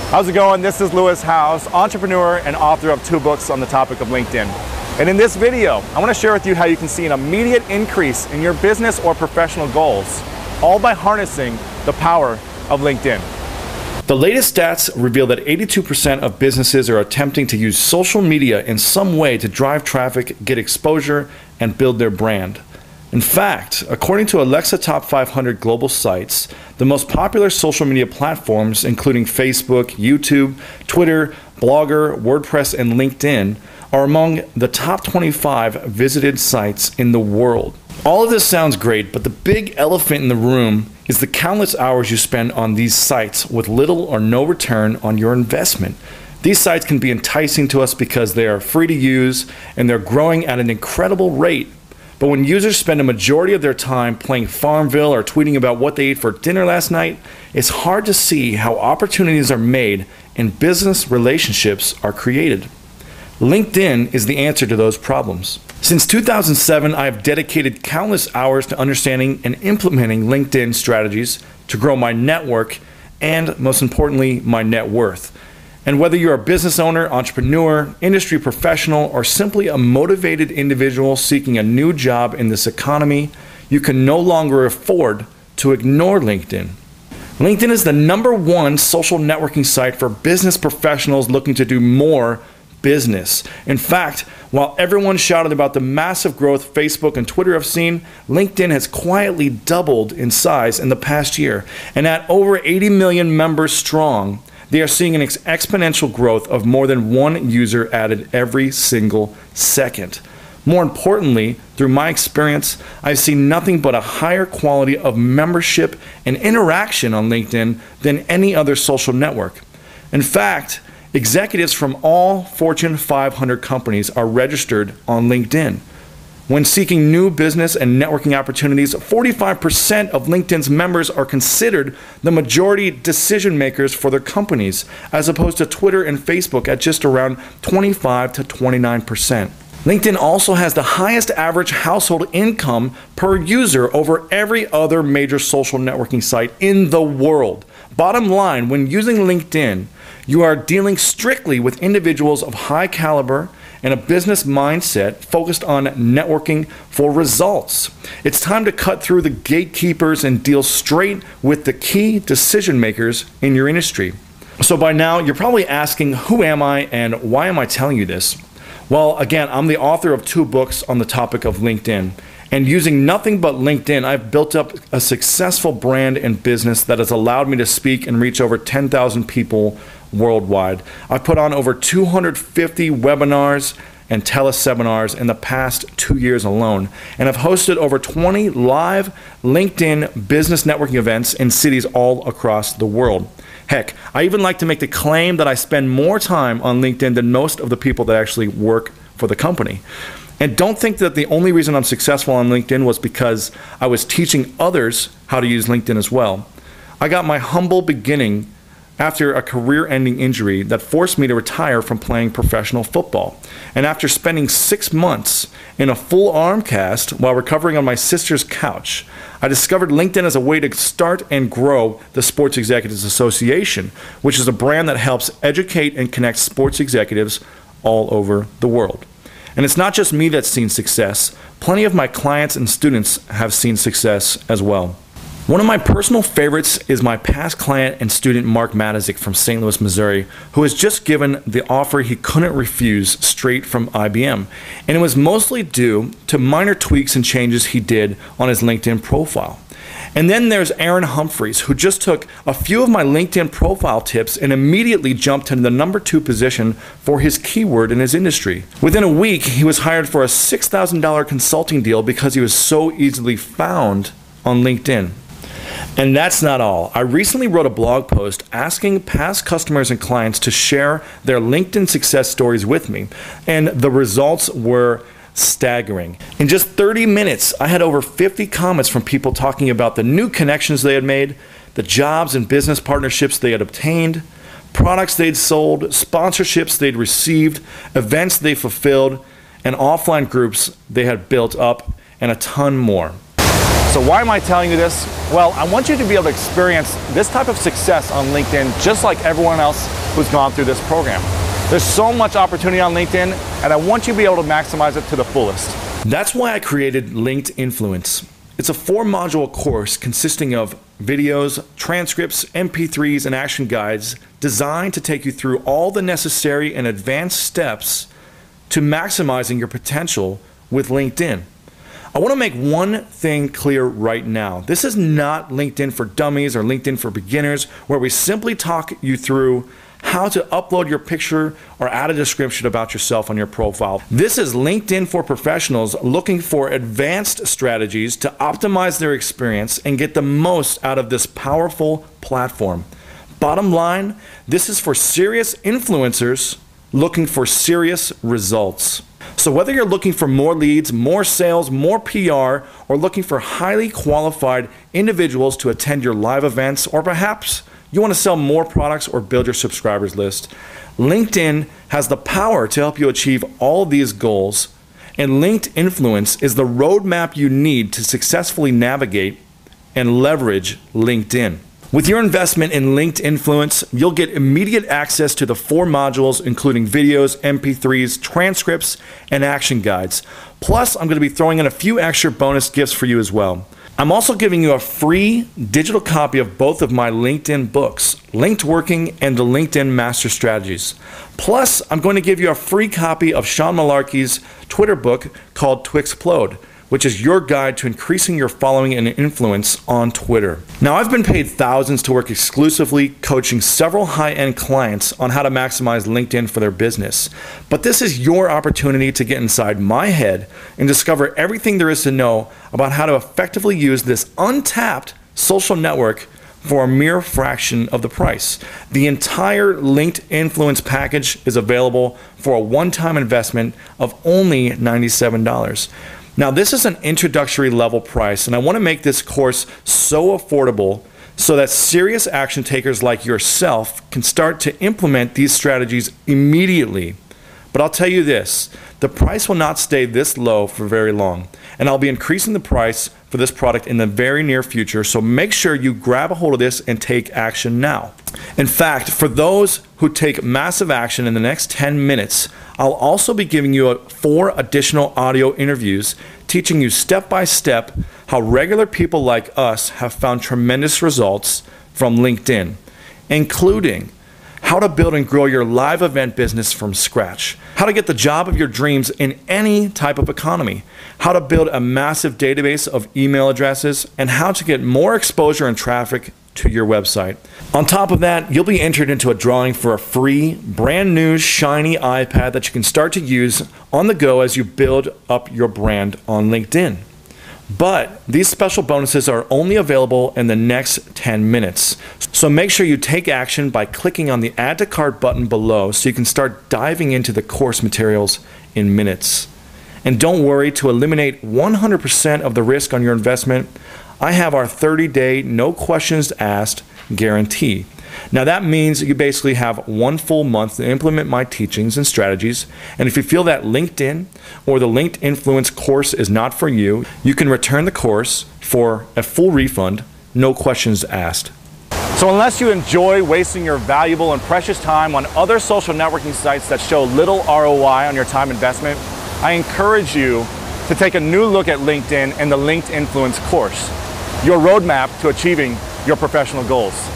How's it going? This is Lewis Howes, entrepreneur and author of 2 books on the topic of LinkedIn. And in this video, I want to share with you how you can see an immediate increase in your business or professional goals, all by harnessing the power of LinkedIn. The latest stats reveal that 82% of businesses are attempting to use social media in some way to drive traffic, get exposure, and build their brand. In fact, according to Alexa Top 500 global sites, the most popular social media platforms, including Facebook, YouTube, Twitter, Blogger, WordPress, and LinkedIn, are among the top 25 visited sites in the world. All of this sounds great, but the big elephant in the room is the countless hours you spend on these sites with little or no return on your investment. These sites can be enticing to us because they are free to use and they're growing at an incredible rate. But when users spend a majority of their time playing Farmville or tweeting about what they ate for dinner last night, it's hard to see how opportunities are made and business relationships are created. LinkedIn is the answer to those problems. Since 2007, I have dedicated countless hours to understanding and implementing LinkedIn strategies to grow my network and, most importantly, my net worth. And whether you're a business owner, entrepreneur, industry professional, or simply a motivated individual seeking a new job in this economy, you can no longer afford to ignore LinkedIn. LinkedIn is the #1 social networking site for business professionals looking to do more business. In fact, while everyone shouted about the massive growth Facebook and Twitter have seen, LinkedIn has quietly doubled in size in the past year. And at over 80 million members strong, they are seeing an exponential growth of more than 1 user added every single second. More importantly, through my experience, I've seen nothing but a higher quality of membership and interaction on LinkedIn than any other social network. In fact, executives from all Fortune 500 companies are registered on LinkedIn. When seeking new business and networking opportunities, 45% of LinkedIn's members are considered the majority decision makers for their companies, as opposed to Twitter and Facebook at just around 25 to 29%. LinkedIn also has the highest average household income per user over every other major social networking site in the world. Bottom line, when using LinkedIn, you are dealing strictly with individuals of high caliber and a business mindset focused on networking for results. It's time to cut through the gatekeepers and deal straight with the key decision makers in your industry. So by now, you're probably asking, who am I and why am I telling you this? Well, again, I'm the author of 2 books on the topic of LinkedIn. And using nothing but LinkedIn, I've built up a successful brand and business that has allowed me to speak and reach over 10,000 people worldwide. I've put on over 250 webinars and teleseminars in the past 2 years alone. And I've hosted over 20 live LinkedIn business networking events in cities all across the world. Heck, I even like to make the claim that I spend more time on LinkedIn than most of the people that actually work for the company. And don't think that the only reason I'm successful on LinkedIn was because I was teaching others how to use LinkedIn as well. I got my humble beginning after a career-ending injury that forced me to retire from playing professional football. And after spending 6 months in a full arm cast while recovering on my sister's couch, I discovered LinkedIn as a way to start and grow the Sports Executives Association, which is a brand that helps educate and connect sports executives all over the world. And it's not just me that's seen success. Plenty of my clients and students have seen success as well. One of my personal favorites is my past client and student Mark Matazik from St. Louis, Missouri, who has just given the offer he couldn't refuse straight from IBM. And it was mostly due to minor tweaks and changes he did on his LinkedIn profile. And then there's Aaron Humphreys, who just took a few of my LinkedIn profile tips and immediately jumped to the #2 position for his keyword in his industry. Within a week, he was hired for a $6,000 consulting deal because he was so easily found on LinkedIn. And that's not all. I recently wrote a blog post asking past customers and clients to share their LinkedIn success stories with me, and the results were staggering. In just 30 minutes, I had over 50 comments from people talking about the new connections they had made, the jobs and business partnerships they had obtained, products they'd sold, sponsorships they'd received, events they fulfilled, and offline groups they had built up, and a ton more. So why am I telling you this? Well, I want you to be able to experience this type of success on LinkedIn just like everyone else who's gone through this program. There's so much opportunity on LinkedIn, and I want you to be able to maximize it to the fullest. That's why I created Linked Influence. It's a 4-module course consisting of videos, transcripts, MP3s, and action guides designed to take you through all the necessary and advanced steps to maximizing your potential with LinkedIn. I want to make one thing clear right now. This is not LinkedIn for dummies or LinkedIn for beginners, where we simply talk you through how to upload your picture or add a description about yourself on your profile. This is LinkedIn for professionals looking for advanced strategies to optimize their experience and get the most out of this powerful platform. Bottom line, this is for serious influencers looking for serious results. So whether you're looking for more leads, more sales, more PR, or looking for highly qualified individuals to attend your live events, or perhaps you want to sell more products or build your subscribers list, LinkedIn has the power to help you achieve all of these goals, and Linked Influence is the roadmap you need to successfully navigate and leverage LinkedIn. With your investment in Linked Influence, you'll get immediate access to the 4 modules, including videos, MP3s, transcripts, and action guides. Plus, I'm going to be throwing in a few extra bonus gifts for you as well. I'm also giving you a free digital copy of both of my LinkedIn books, Linked Working and the LinkedIn Master Strategies. Plus, I'm going to give you a free copy of Sean Malarkey's Twitter book called Twixplode, which is your guide to increasing your following and influence on Twitter. Now, I've been paid thousands to work exclusively coaching several high-end clients on how to maximize LinkedIn for their business. But this is your opportunity to get inside my head and discover everything there is to know about how to effectively use this untapped social network for a mere fraction of the price. The entire Linked Influence package is available for a one-time investment of only $97. Now, this is an introductory level price, and I want to make this course so affordable so that serious action takers like yourself can start to implement these strategies immediately. But I'll tell you this, the price will not stay this low for very long, and I'll be increasing the price for this product in the very near future, so make sure you grab a hold of this and take action now. In fact, for those who take massive action in the next 10 minutes, I'll also be giving you 4 additional audio interviews teaching you step by step how regular people like us have found tremendous results from LinkedIn, including how to build and grow your live event business from scratch, how to get the job of your dreams in any type of economy, how to build a massive database of email addresses, and how to get more exposure and traffic to your website. On top of that, you'll be entered into a drawing for a free, brand new, shiny iPad that you can start to use on the go as you build up your brand on LinkedIn. But these special bonuses are only available in the next 10 minutes. So make sure you take action by clicking on the Add to Cart button below so you can start diving into the course materials in minutes. And don't worry, to eliminate 100% of the risk on your investment, I have our 30-day no questions asked guarantee. Now that means you basically have 1 full month to implement my teachings and strategies, and if you feel that LinkedIn or the Linked Influence course is not for you, you can return the course for a full refund, no questions asked. So unless you enjoy wasting your valuable and precious time on other social networking sites that show little ROI on your time investment, I encourage you to take a new look at LinkedIn and the Linked Influence course, your roadmap to achieving your professional goals.